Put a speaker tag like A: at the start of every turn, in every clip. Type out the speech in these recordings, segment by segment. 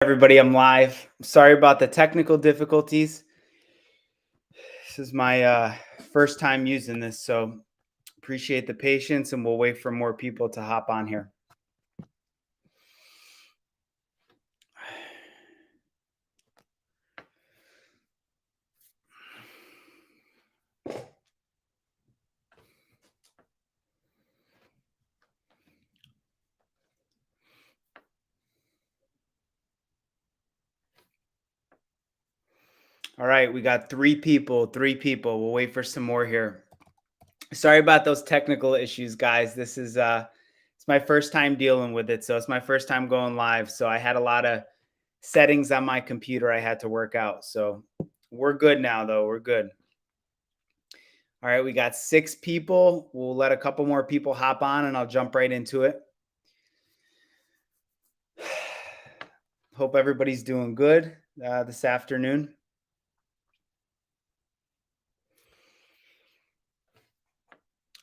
A: Everybody, I'm live. Sorry about the technical difficulties. This is my first time using this, so appreciate the patience, and we'll wait for more people to hop on here. All right, we got three people. We'll wait for some more here. Sorry about those technical issues, guys. This is it's my first time dealing with it, so it's my first time going live. So I had a lot of settings on my computer I had to work out. So we're good now, though. We're good. All right, we got 6 people. We'll let a couple more people hop on, and I'll jump right into it. Hope everybody's doing good this afternoon.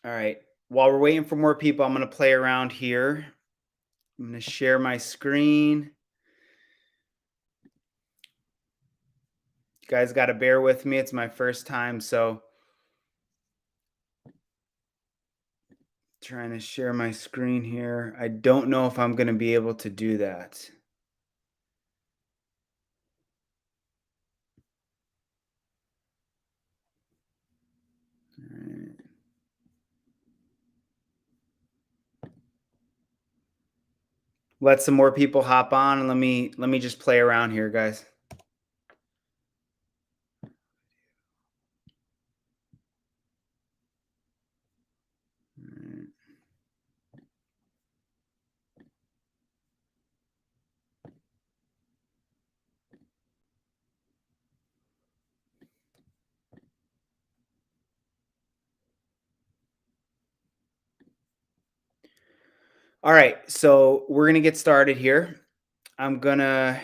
A: All right. While we're waiting for more people, I'm going to play around here. I'm going to share my screen. You guys got to bear with me. It's my first time, so trying to share my screen here. I don't know if I'm going to be able to do that. All right. Let some more people hop on, and let me just play around here, guys. All right, so we're gonna get started here. I'm gonna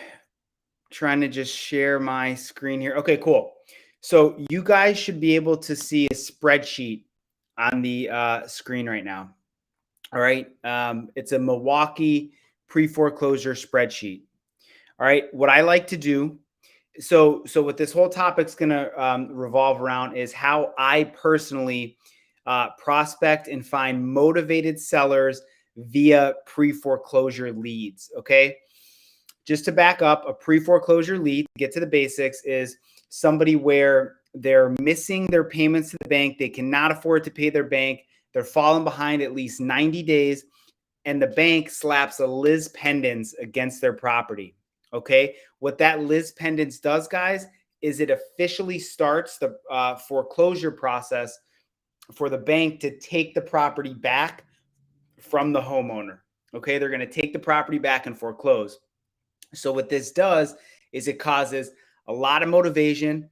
A: trying to just share my screen here. Okay, cool. So you guys should be able to see a spreadsheet on the screen right now. All right, it's a Milwaukee pre-foreclosure spreadsheet. All right, what I like to do. So what this whole topic's gonna revolve around is how I personally prospect and find motivated sellers via pre-foreclosure leads. Okay. Just to back up, a pre-foreclosure lead, to get to the basics, is somebody where they're missing their payments to the bank. They cannot afford to pay their bank. They're falling behind at least 90 days, and the bank slaps a lis pendens against their property. Okay. What that lis pendens does, guys, is it officially starts the foreclosure process for the bank to take the property back from the homeowner. Okay. They're going to take the property back and foreclose. So what this does is it causes a lot of motivation.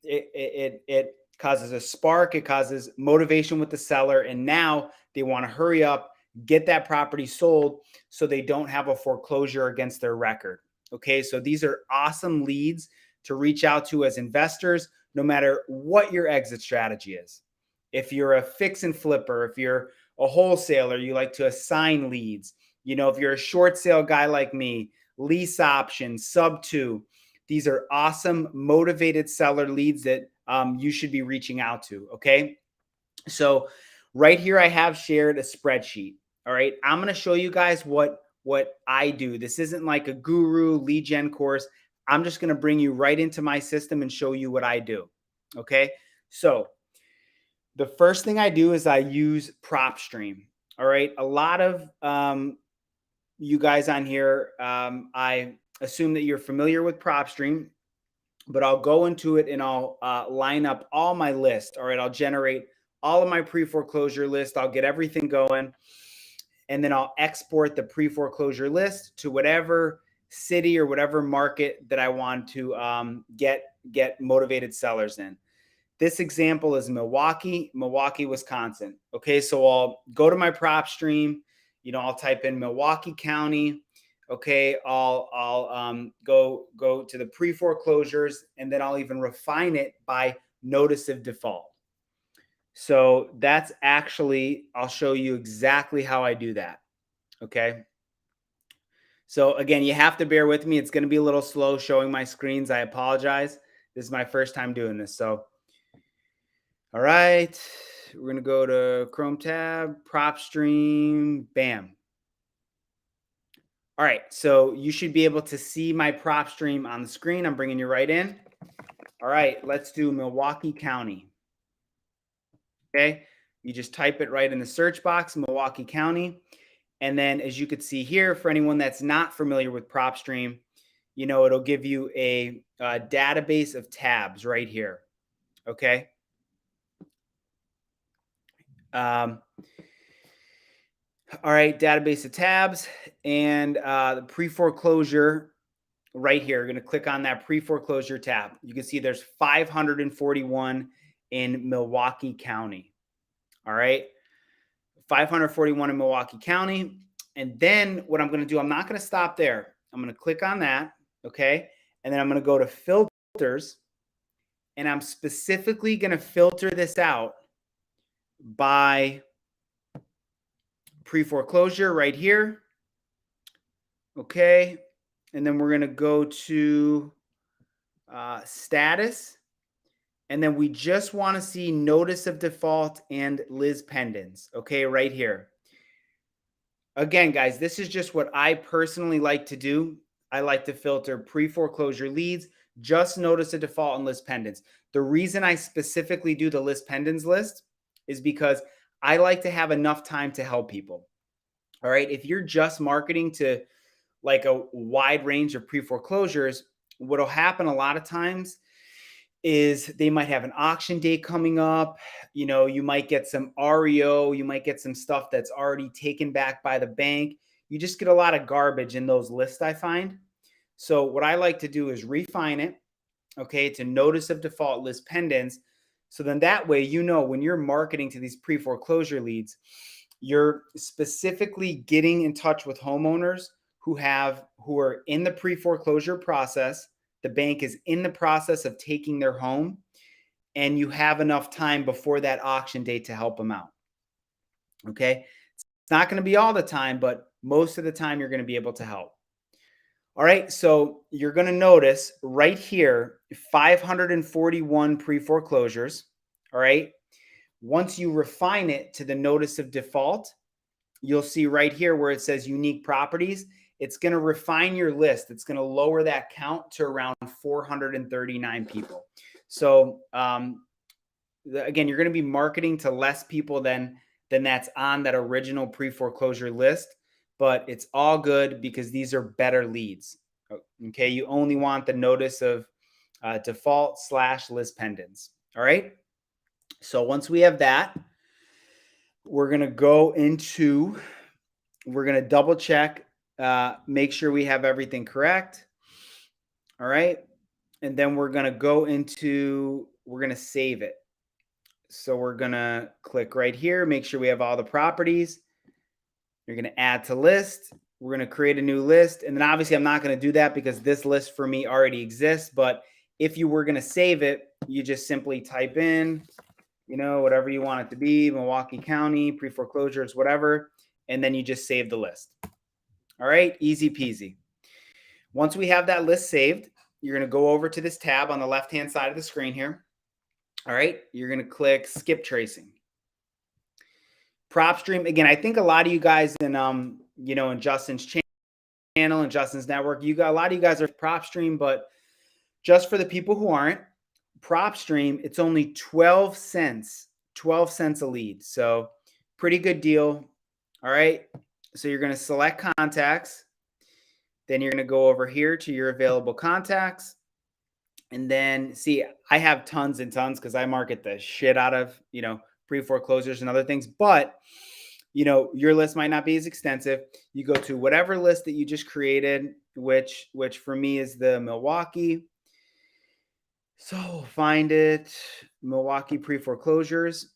A: It causes a spark. It causes motivation with the seller. And now they want to hurry up, get that property sold so they don't have a foreclosure against their record. Okay. So these are awesome leads to reach out to as investors, no matter what your exit strategy is. If you're a fix and flipper, if you're a wholesaler, you like to assign leads. You know, if you're a short sale guy like me, lease option, sub 2. These are awesome, motivated seller leads that you should be reaching out to. Okay. So right here, I have shared a spreadsheet. All right. I'm going to show you guys what I do. This isn't like a guru lead gen course. I'm just going to bring you right into my system and show you what I do. Okay. So the first thing I do is I use PropStream. All right. A lot of you guys on here, I assume that you're familiar with PropStream, but I'll go into it and I'll line up all my list. All right, I'll generate all of my pre-foreclosure list. I'll get everything going, and then I'll export the pre-foreclosure list to whatever city or whatever market that I want to get motivated sellers in. This example is Milwaukee, Wisconsin. Okay, so I'll go to my PropStream. You know, I'll type in Milwaukee County. Okay, I'll go to the pre-foreclosures, and then I'll even refine it by notice of default. So that's actually, I'll show you exactly how I do that. Okay. So again, you have to bear with me. It's going to be a little slow showing my screens. I apologize. This is my first time doing this. So, all right, we're going to go to Chrome tab, prop stream, bam. All right, so you should be able to see my prop stream on the screen. I'm bringing you right in. All right, let's do Milwaukee County. Okay, you just type it right in the search box, Milwaukee County. And then as you could see here, for anyone that's not familiar with PropStream, you know, it'll give you a database of tabs right here. Okay. All right, database of tabs and the pre-foreclosure right here. You're going to click on that pre-foreclosure tab. You can see there's 541 in Milwaukee County. All right. 541 in Milwaukee County. And then what I'm going to do, I'm not going to stop there. I'm going to click on that. Okay. And then I'm going to go to filters. And I'm specifically going to filter this out by pre-foreclosure right here. Okay. And then we're going to go to status. And then we just want to see notice of default and lis pendens. Okay. Right here. Again, guys, this is just what I personally like to do. I like to filter pre-foreclosure leads, just notice of default and lis pendens. The reason I specifically do the lis pendens list is because I like to have enough time to help people. All right. If you're just marketing to like a wide range of pre-foreclosures, what'll happen a lot of times is they might have an auction date coming up. You know, you might get some REO, you might get some stuff that's already taken back by the bank. You just get a lot of garbage in those lists, I find. So what I like to do is refine it, okay, to notice of default lis pendens. So then that way, you know, when you're marketing to these pre-foreclosure leads, you're specifically getting in touch with homeowners who are in the pre-foreclosure process. The bank is in the process of taking their home, and you have enough time before that auction date to help them out. Okay. It's not going to be all the time, but most of the time you're going to be able to help. All right. So you're going to notice right here, 541 pre-foreclosures. All right. Once you refine it to the notice of default, you'll see right here where it says unique properties. It's going to refine your list. It's going to lower that count to around 439 people. So again, you're going to be marketing to less people than that's on that original pre-foreclosure list, but it's all good because these are better leads. Okay, you only want the notice of default / lis pendens. All right. So once we have that, we're going to go into, we're going to double check, make sure we have everything correct. All right. And then we're going to go into, we're going to save it. So we're going to click right here, make sure we have all the properties. You're going to add to list. We're going to create a new list. And then obviously I'm not going to do that because this list for me already exists. But if you were going to save it, you just simply type in, you know, whatever you want it to be, Milwaukee County, pre-foreclosures, whatever. And then you just save the list. All right, easy peasy. Once we have that list saved, you're going to go over to this tab on the left-hand side of the screen here. All right, you're going to click skip tracing. PropStream, again, I think a lot of you guys in, you know, in Justin's channel and Justin's network, a lot of you guys are PropStream, but just for the people who aren't, PropStream, it's only 12 cents a lead. So pretty good deal. All right. So you're going to select contacts. Then you're going to go over here to your available contacts. And then see, I have tons and tons because I market the shit out of, you know, pre-foreclosures and other things. But, you know, your list might not be as extensive. You go to whatever list that you just created, which for me is the Milwaukee. So find it, Milwaukee pre-foreclosures.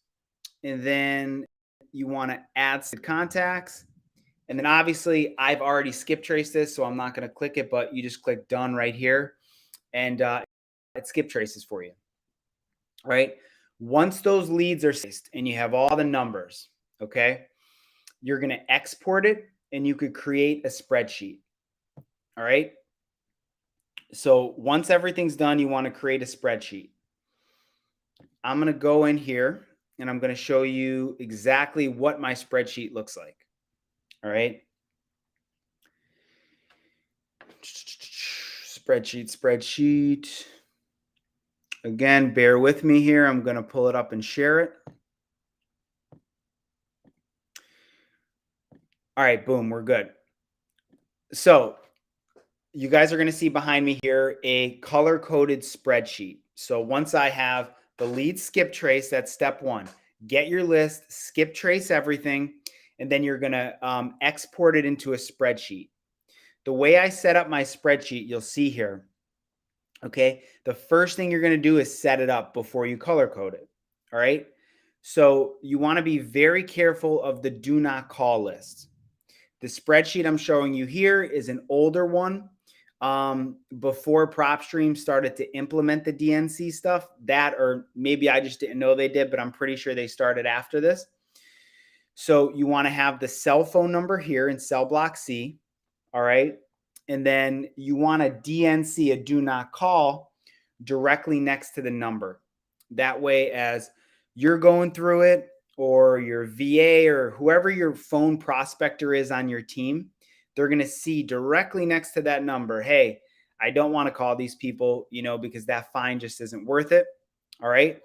A: And then you want to add some contacts. And then obviously I've already skip traced this, so I'm not going to click it, but you just click done right here. And it skip traces for you. All right. Once those leads are saved and you have all the numbers, okay, you're going to export it and you could create a spreadsheet. All right. So once everything's done, you want to create a spreadsheet. I'm going to go in here and I'm going to show you exactly what my spreadsheet looks like. All right. Spreadsheet. Again, bear with me here. I'm going to pull it up and share it. All right, boom, we're good. So you guys are going to see behind me here a color-coded spreadsheet. So once I have the lead skip trace, that's step one. Get your list, skip trace everything, and then you're going to export it into a spreadsheet. The way I set up my spreadsheet, you'll see here, okay? The first thing you're going to do is set it up before you color code it, all right? So you want to be very careful of the do not call list. The spreadsheet I'm showing you here is an older one. Before PropStream started to implement the DNC stuff, that, or maybe I just didn't know they did, but I'm pretty sure they started after this. So you want to have the cell phone number here in cell block C. All right. And then you want a DNC, a do not call, directly next to the number. That way, as you're going through it, or your VA or whoever your phone prospector is on your team, they're going to see directly next to that number, hey, I don't want to call these people, because that fine just isn't worth it. All right.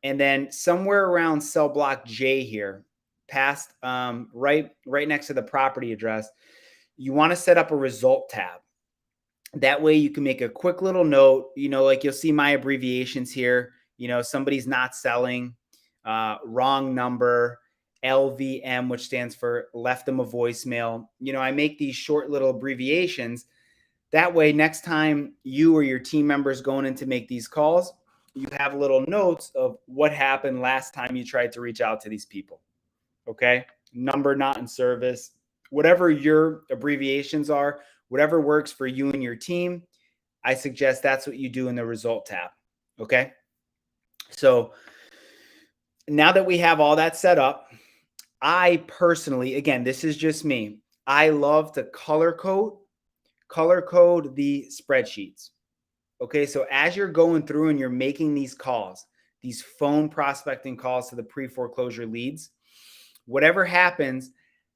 A: And then somewhere around cell block J here, past right next to the property address, you want to set up a result tab. That way you can make a quick little note, like you'll see my abbreviations here, somebody's not selling, wrong number, LVM, which stands for left them a voicemail. I make these short little abbreviations. That way, next time you or your team members going in to make these calls, you have little notes of what happened last time you tried to reach out to these people. Okay. Number not in service, whatever your abbreviations are, whatever works for you and your team, I suggest that's what you do in the result tab. Okay. So now that we have all that set up, I personally, again, this is just me, I love to color code the spreadsheets. Okay. So as you're going through and you're making these calls, these phone prospecting calls to the pre-foreclosure leads, whatever happens,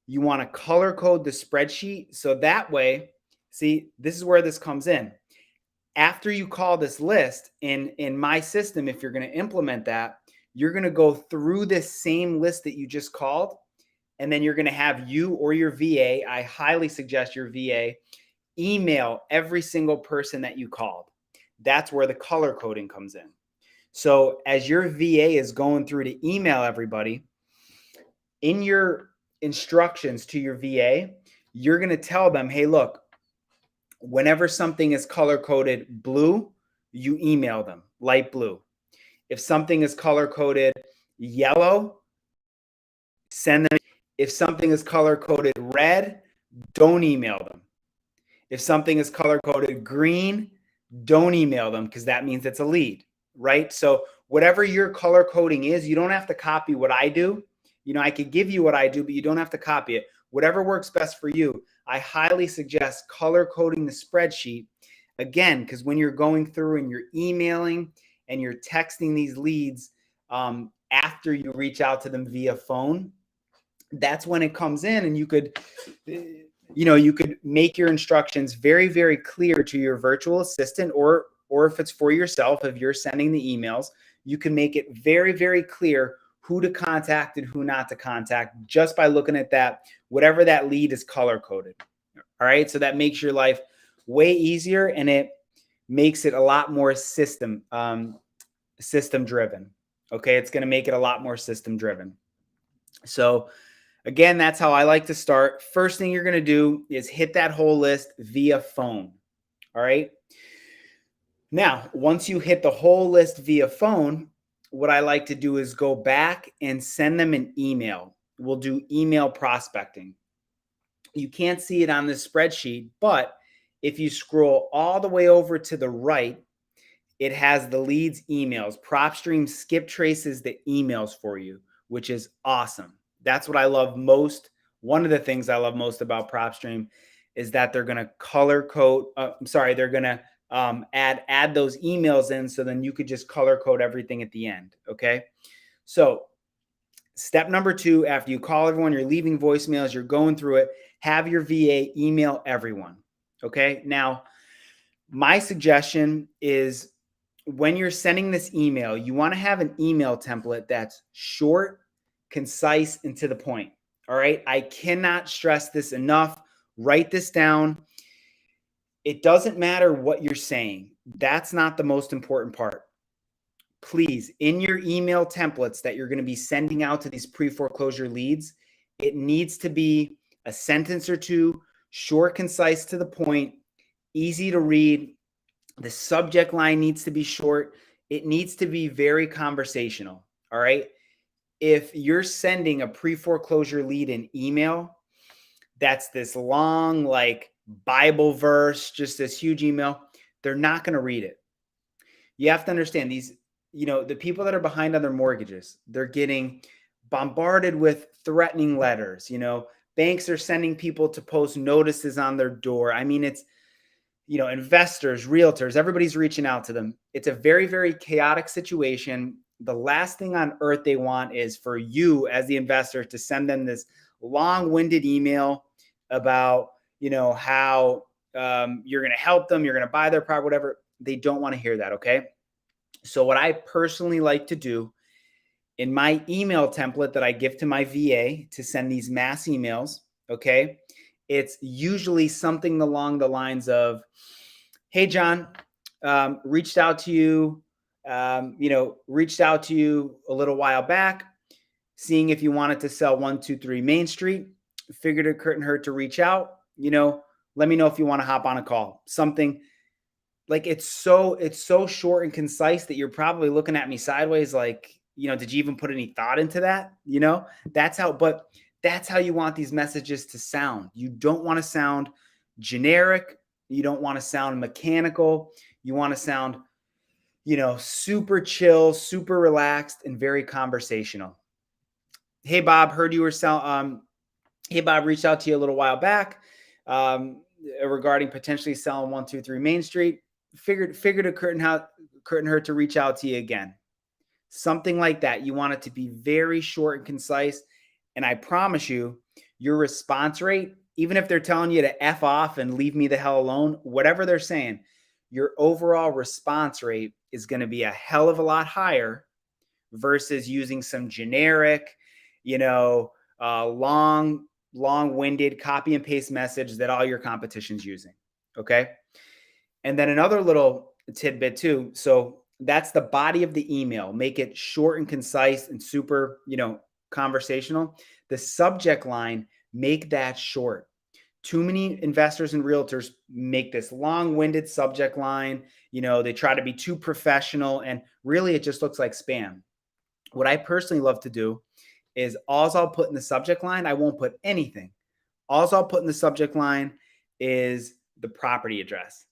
A: you want to color code the spreadsheet. So that way, see, this is where this comes in. After you call this list in my system, if you're going to implement that, you're going to go through this same list that you just called. And then you're going to have you or your VA, I highly suggest your VA, email every single person that you called. That's where the color coding comes in. So as your VA is going through to email everybody, in your instructions to your VA, you're going to tell them, hey, look, whenever something is color coded blue, you email them light blue. If something is color coded yellow, send them. If something is color coded red, don't email them. If something is color coded green, don't email them because that means it's a lead, right? So whatever your color coding is, you don't have to copy what I do. I could give you what I do, but you don't have to copy it. Whatever works best for you. I highly suggest color coding the spreadsheet. Again, because when you're going through and you're emailing and you're texting these leads after you reach out to them via phone, that's when it comes in, and you could make your instructions very, very clear to your virtual assistant, or if it's for yourself, if you're sending the emails, you can make it very, very clear who to contact and who not to contact just by looking at that, whatever that lead is color coded. All right. So that makes your life way easier, and it makes it a lot more system driven. Okay. It's going to make it a lot more system driven. So again, that's how I like to start. First thing you're going to do is hit that whole list via phone. All right. Now, once you hit the whole list via phone, what I like to do is go back and send them an email. We'll do email prospecting. You can't see it on this spreadsheet, but if you scroll all the way over to the right, it has the leads emails. PropStream skip traces the emails for you, which is awesome. That's what I love most. One of the things I love most about PropStream is that they're going to color code. I'm sorry, they're going to add those emails in, so then you could just color code everything at the end. Okay. So step number 2, after you call everyone, you're leaving voicemails, you're going through it, have your VA email everyone. Okay. Now, my suggestion is when you're sending this email, you want to have an email template that's short, concise, and to the point. All right. I cannot stress this enough. Write this down. It doesn't matter what you're saying. That's not the most important part. Please, in your email templates that you're going to be sending out to these pre-foreclosure leads, it needs to be a sentence or two, short, concise, to the point, easy to read. The subject line needs to be short. It needs to be very conversational. All right. If you're sending a pre-foreclosure lead in email, that's this long, like Bible verse, just this huge email, they're not going to read it. You have to understand these, the people that are behind on their mortgages, they're getting bombarded with threatening letters. Banks are sending people to post notices on their door. I mean, it's, investors, realtors, everybody's reaching out to them. It's a very, very chaotic situation. The last thing on earth they want is for you as the investor to send them this long-winded email about, how you're going to help them, you're going to buy their property, whatever. They don't want to hear that. Okay. So what I personally like to do in my email template that I give to my VA to send these mass emails, okay, it's usually something along the lines of, hey, John, reached out to you a little while back, seeing if you wanted to sell 123 Main Street. Figured it couldn't hurt to reach out. Let me know if you want to hop on a call. Something like it's so short and concise that you're probably looking at me sideways like, did you even put any thought into that? That's how you want these messages to sound. You don't want to sound generic. You don't want to sound mechanical. You want to sound, super chill, super relaxed, and very conversational. Hey, Bob, heard you were hey, Bob, reached out to you a little while back regarding potentially selling 123 Main Street. Figured it couldn't hurt to reach out to you again. Something like that. You want it to be very short and concise. And I promise you, your response rate, even if they're telling you to F off and leave me the hell alone, whatever they're saying, your overall response rate is going to be a hell of a lot higher versus using some generic, long-winded copy and paste message that all your competition's using. Okay. And then another little tidbit too. So that's the body of the email. Make it short and concise and super, conversational. The subject line, make that short. Too many investors and realtors make this long-winded subject line. They try to be too professional and really it just looks like spam. What I personally love to do is I'll put in the subject line, I won't put anything. I'll put in the subject line is the property address.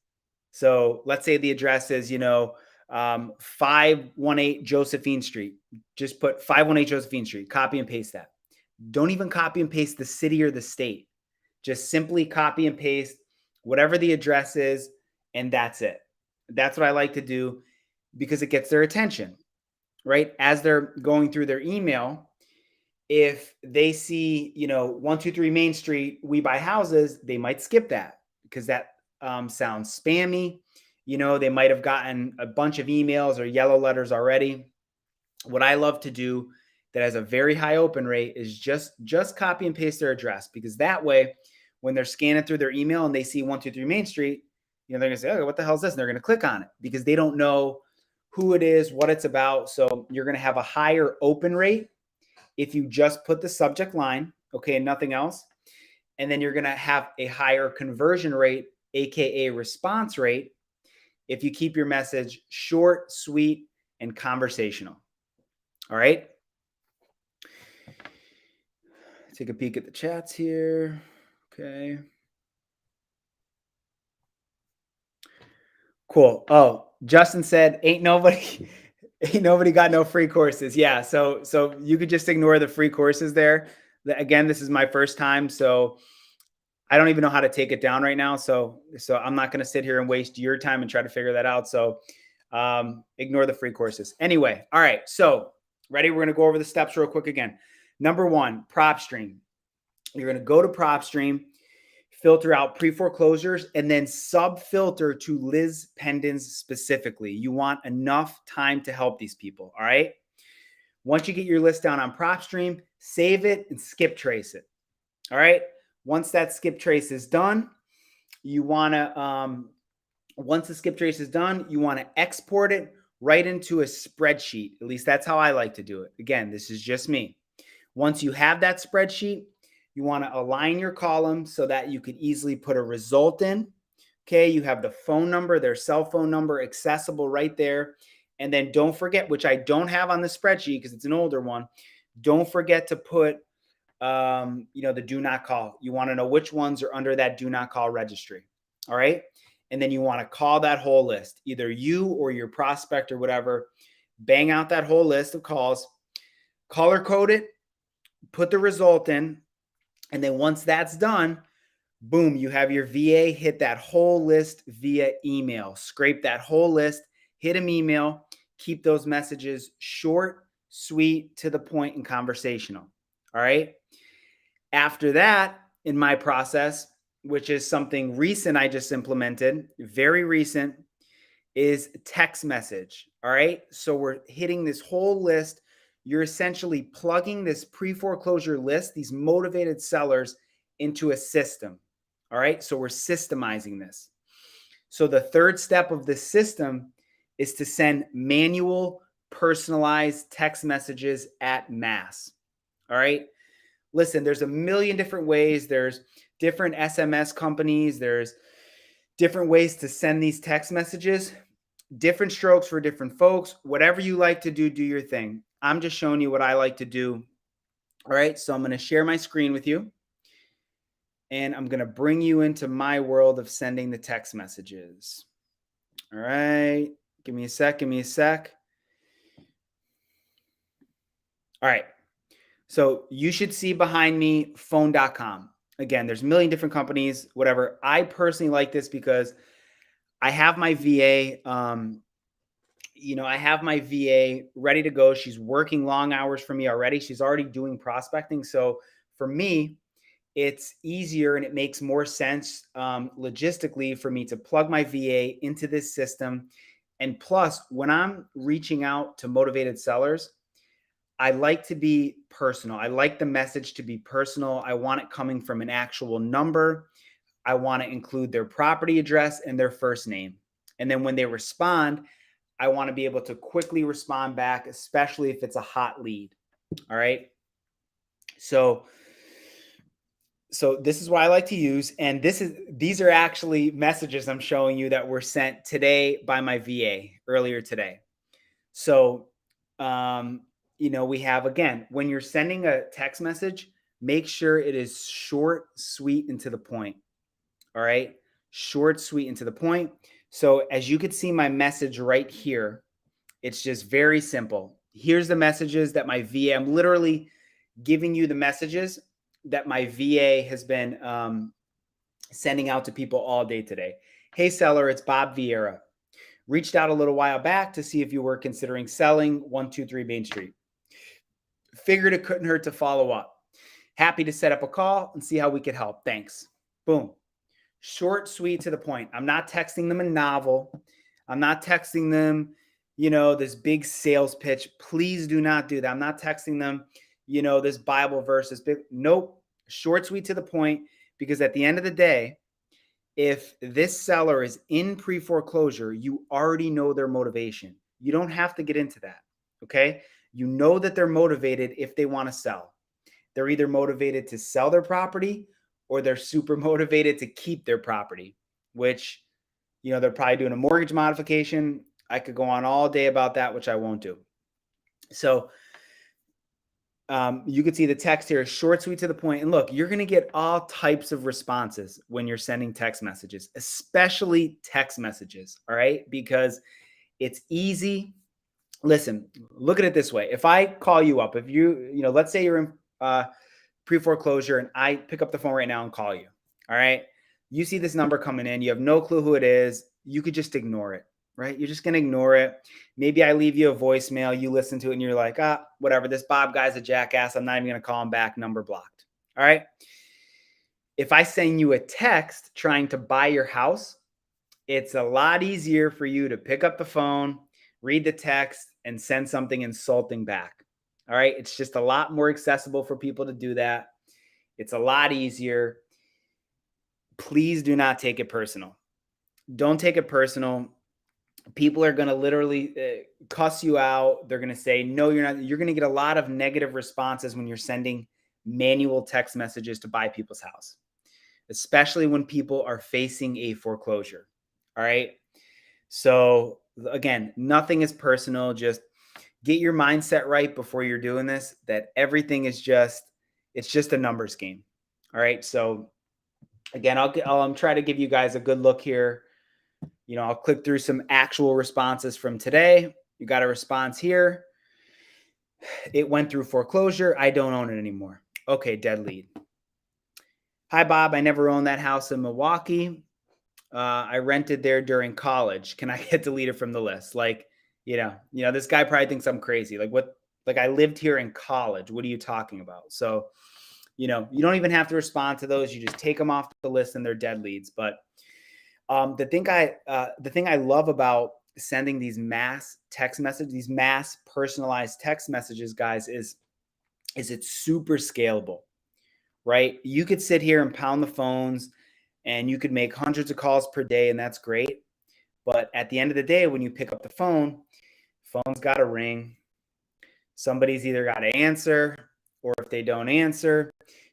A: So let's say the address is, 518 Josephine Street. Just put 518 Josephine Street, copy and paste that. Don't even copy and paste the city or the state. Just simply copy and paste whatever the address is, and that's it. That's what I like to do because it gets their attention, right? As they're going through their email, if they see, 123 Main Street, we buy houses, they might skip that because that sounds spammy. They might have gotten a bunch of emails or yellow letters already. What I love to do that has a very high open rate is just copy and paste their address, because that way, when they're scanning through their email and they see 123 Main Street, they're going to say, oh, what the hell is this? And they're going to click on it because they don't know who it is, what it's about. So you're going to have a higher open rate if you just put the subject line, okay, and nothing else. And then you're going to have a higher conversion rate, AKA response rate, if you keep your message short, sweet, and conversational. All right. Take a peek at the chats here. Okay. Cool. Oh, Justin said, ain't nobody got no free courses. Yeah. So you could just ignore the free courses there. Again, this is my first time. So I don't even know how to take it down right now. So I'm not going to sit here and waste your time and try to figure that out. So ignore the free courses. Anyway, all right. So ready? We're going to go over the steps real quick again. Number one, prop stream. You're going to go to prop stream, filter out pre-foreclosures, and then sub-filter to Liz Pendens specifically. You want enough time to help these people. All right. Once you get your list down on PropStream, save it and skip trace it. All right. Once that skip trace is done, you want to, once the skip trace is done, you want to export it right into a spreadsheet. At least that's how I like to do it. Again, this is just me. Once you have that spreadsheet, you want to align your columns so that you could easily put a result in. Okay. You have the phone number, their cell phone number accessible right there. And then don't forget, which I don't have on the spreadsheet because it's an older one, don't forget to put, the do not call. You want to know which ones are under that do not call registry. All right. And then you want to call that whole list, either you or your prospect or whatever. Bang out that whole list of calls, color code it, put the result in. And then once that's done, boom, you have your VA hit that whole list via email. Scrape that whole list, hit them email, keep those messages short, sweet, to the point, and conversational. All right. After that, in my process, which is something recent I just implemented, very recent, is text message. All right. So we're hitting this whole list. You're essentially plugging this pre-foreclosure list, these motivated sellers, into a system. All right. So we're systemizing this. So the third step of this system is to send manual, personalized text messages at mass. All right. Listen, there's a million different ways. There's different SMS companies. There's different ways to send these text messages, different strokes for different folks. Whatever you like to do, do your thing. I'm just showing you what I like to do. All right. So I'm going to share my screen with you. And I'm going to bring you into my world of sending the text messages. All right. Give me a sec. All right. So you should see behind me phone.com. Again, there's a million different companies, whatever. I personally like this because I have my VA, I have my VA ready to go. She's working long hours for me already. She's already doing prospecting. So for me, it's easier and it makes more sense logistically for me to plug my VA into this system. And plus, when I'm reaching out to motivated sellers, I like to be personal. I like the message to be personal. I want it coming from an actual number. I want to include their property address and their first name. And then when they respond, I want to be able to quickly respond back, especially if it's a hot lead. All right. So this is what I like to use. And these are actually messages I'm showing you that were sent today by my VA earlier today. So, we have, again, when you're sending a text message, make sure it is short, sweet, and to the point. All right. Short, sweet, and to the point. So as you could see my message right here, it's just very simple. Here's the messages that my VA, I'm literally giving you the messages that my VA has been sending out to people all day today. Hey, seller, it's Bob Vieira. Reached out a little while back to see if you were considering selling 123 Main Street. Figured it couldn't hurt to follow up. Happy to set up a call and see how we could help. Thanks. Boom. Short, sweet, to the point. I'm not texting them a novel. I'm not texting them, this big sales pitch. Please do not do that. I'm not texting them, this Bible verse, this big. Nope. Short, sweet, to the point. Because at the end of the day, if this seller is in pre-foreclosure, you already know their motivation. You don't have to get into that. Okay. You know that they're motivated if they want to sell. They're either motivated to sell their property or they're super motivated to keep their property, which, they're probably doing a mortgage modification. I could go on all day about that, which I won't do. So you could see the text here, short, sweet, to the point. And look, you're going to get all types of responses when you're sending text messages, especially text messages. All right. Because it's easy. Listen, look at it this way. If I call you up, if let's say you're in pre-foreclosure and I pick up the phone right now and call you. All right. You see this number coming in, you have no clue who it is. You could just ignore it, right? You're just going to ignore it. Maybe I leave you a voicemail, you listen to it and you're like, whatever. This Bob guy's a jackass. I'm not even going to call him back. Number blocked. All right. If I send you a text trying to buy your house, it's a lot easier for you to pick up the phone, read the text, and send something insulting back. All right. It's just a lot more accessible for people to do that. It's a lot easier. Please do not take it personal. Don't take it personal. People are going to literally cuss you out. They're going to say, no, you're not. You're going to get a lot of negative responses when you're sending manual text messages to buy people's house, especially when people are facing a foreclosure. All right. So again, nothing is personal. Just get your mindset right before you're doing this, that everything is it's just a numbers game. All right. So again, I'll try to give you guys a good look here. I'll click through some actual responses from today. You got a response here. It went through foreclosure. I don't own it anymore. Okay, dead lead. Hi, Bob. I never owned that house in Milwaukee. I rented there during college. Can I get deleted from the list? This guy probably thinks I'm crazy. I lived here in college. What are you talking about? So, you don't even have to respond to those. You just take them off the list and they're dead leads. But the thing I love about sending these mass text messages, these mass personalized text messages, guys, is it's super scalable, right? You could sit here and pound the phones and you could make hundreds of calls per day, and that's great. But at the end of the day, when you pick up the phone's got to ring. Somebody's either got to answer, or if they don't answer,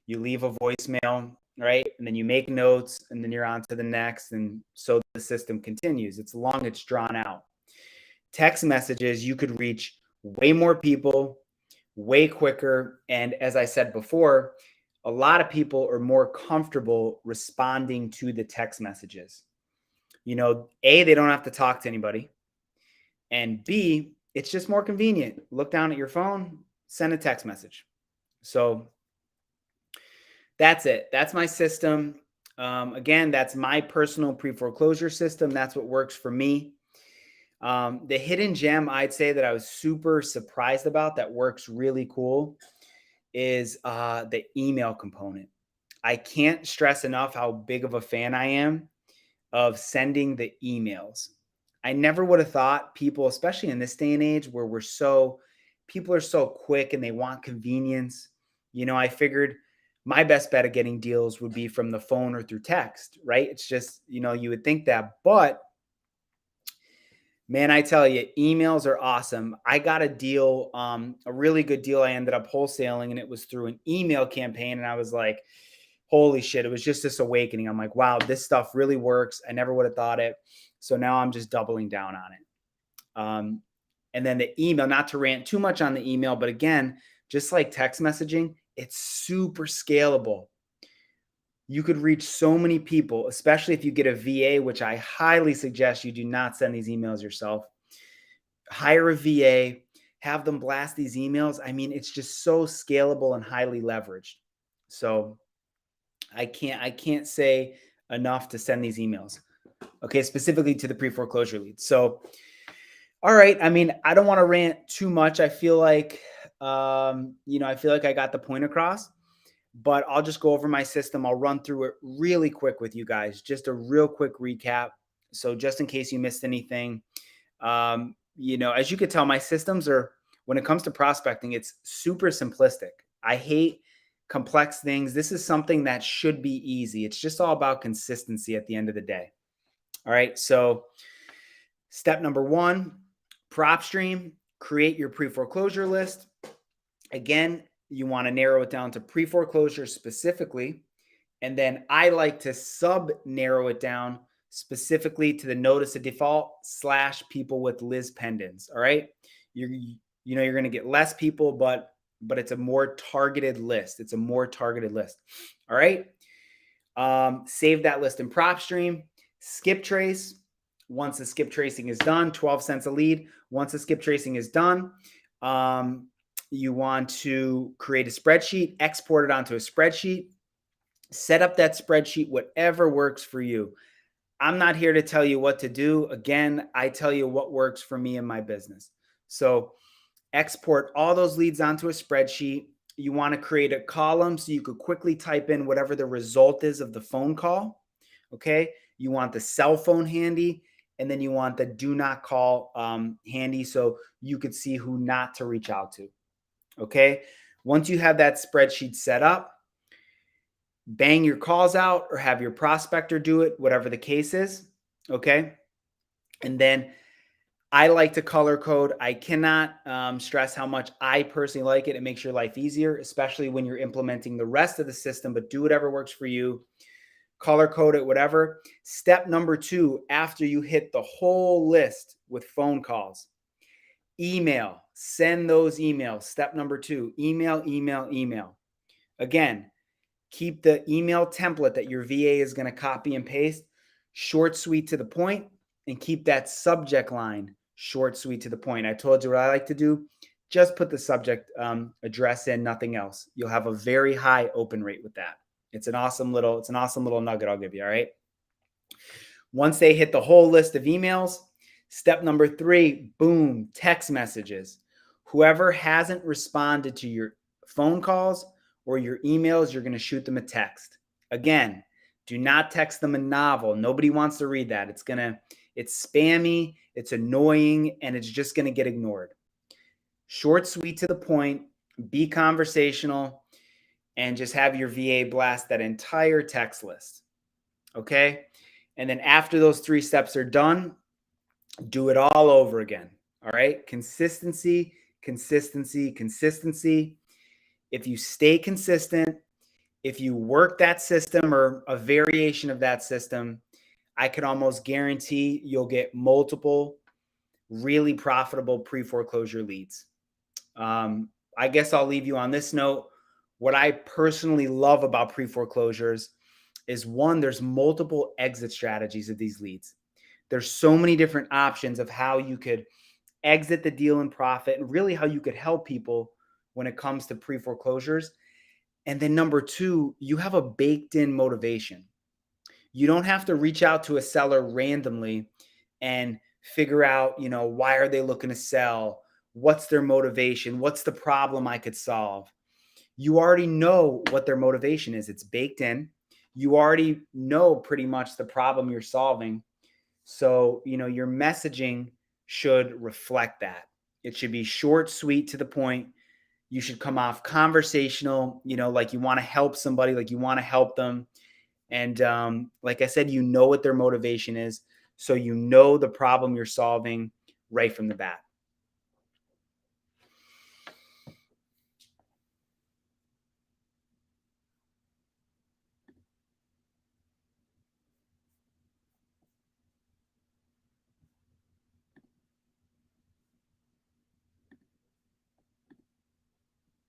A: you leave a voicemail, right? And then you make notes, and then you're on to the next. And so the system continues. It's long, it's drawn out. Text messages, you could reach way more people, way quicker. And as I said before, a lot of people are more comfortable responding to the text messages. A, they don't have to talk to anybody. And B, it's just more convenient. Look down at your phone, send a text message. So that's it. That's my system. Again, that's my personal pre-foreclosure system. That's what works for me. The hidden gem I'd say that I was super surprised about that works really cool is the email component. I can't stress enough how big of a fan I am of sending the emails. I never would have thought people, especially in this day and age where people are so quick and they want convenience. I figured my best bet of getting deals would be from the phone or through text, right? It's just, you would think that, but man, I tell you, emails are awesome. I got a deal, a really good deal. I ended up wholesaling, and it was through an email campaign. And I was like, holy shit, it was just this awakening. I'm like, wow, this stuff really works. I never would have thought it. So now I'm just doubling down on it. And then the email, not to rant too much on the email, but again, just like text messaging, it's super scalable. You could reach so many people, especially if you get a VA, which I highly suggest you do not send these emails yourself. Hire a VA, have them blast these emails. I mean, it's just so scalable and highly leveraged. So I can't say enough to send these emails. Okay, specifically to the pre-foreclosure leads. So, all right. I mean, I don't want to rant too much. I feel like, I feel like I got the point across. But I'll just go over my system. I'll run through it really quick with you guys. Just a real quick recap. So just in case you missed anything, as you could tell, my systems are, when it comes to prospecting, it's super simplistic. I hate complex things. This is something that should be easy. It's just all about consistency at the end of the day. All right. So step number 1, prop stream, create your pre-foreclosure list. Again, you want to narrow it down to pre-foreclosure specifically. And then I like to narrow it down specifically to the notice of default / people with Liz pendants. All right. You're going to get less people, but it's a more targeted list. It's a more targeted list. All right. Save that list in PropStream. Skip trace. Once the skip tracing is done, 12 cents a lead. Once the skip tracing is done, you want to create a spreadsheet, export it onto a spreadsheet. Set up that spreadsheet, whatever works for you. I'm not here to tell you what to do. Again, I tell you what works for me and my business. So export all those leads onto a spreadsheet. You want to create a column so you could quickly type in whatever the result is of the phone call. Okay. You want the cell phone handy, and then you want the do not call handy so you could see who not to reach out to. Okay. Once you have that spreadsheet set up, bang your calls out or have your prospector do it, whatever the case is. Okay. And then I like to color code. I cannot stress how much I personally like it. It makes your life easier, especially when you're implementing the rest of the system, but do whatever works for you. Color code it, whatever. Step number 2, after you hit the whole list with phone calls, email, send those emails. Step number 2, email, email, email. Again, keep the email template that your VA is going to copy and paste short, sweet, to the point, and keep that subject line short, sweet, to the point. I told you what I like to do. Just put the subject address in, nothing else. You'll have a very high open rate with that. It's an awesome little nugget I'll give you. All right. Once they hit the whole list of emails, step number 3, boom, text messages. Whoever hasn't responded to your phone calls or your emails, you're going to shoot them a text. Again, do not text them a novel. Nobody wants to read that. It's spammy, it's annoying, and it's just going to get ignored. Short, sweet, to the point, be conversational, and just have your VA blast that entire text list. Okay? And then after those 3 steps are done, do it all over again. All right? Consistency, consistency, consistency. If you stay consistent, if you work that system or a variation of that system, I can almost guarantee you'll get multiple really profitable pre-foreclosure leads. I guess I'll leave you on this note. What I personally love about pre-foreclosures is, one, there's multiple exit strategies of these leads. There's so many different options of how you could exit the deal in profit and really how you could help people when it comes to pre-foreclosures. And then number 2, you have a baked in motivation. You don't have to reach out to a seller randomly and figure out, why are they looking to sell? What's their motivation? What's the problem I could solve? You already know what their motivation is. It's baked in. You already know pretty much the problem you're solving. So, your messaging should reflect that. It should be short, sweet, to the point. You should come off conversational, like you want to help somebody, like you want to help them. And like I said, what their motivation is. So you know the problem you're solving right from the bat.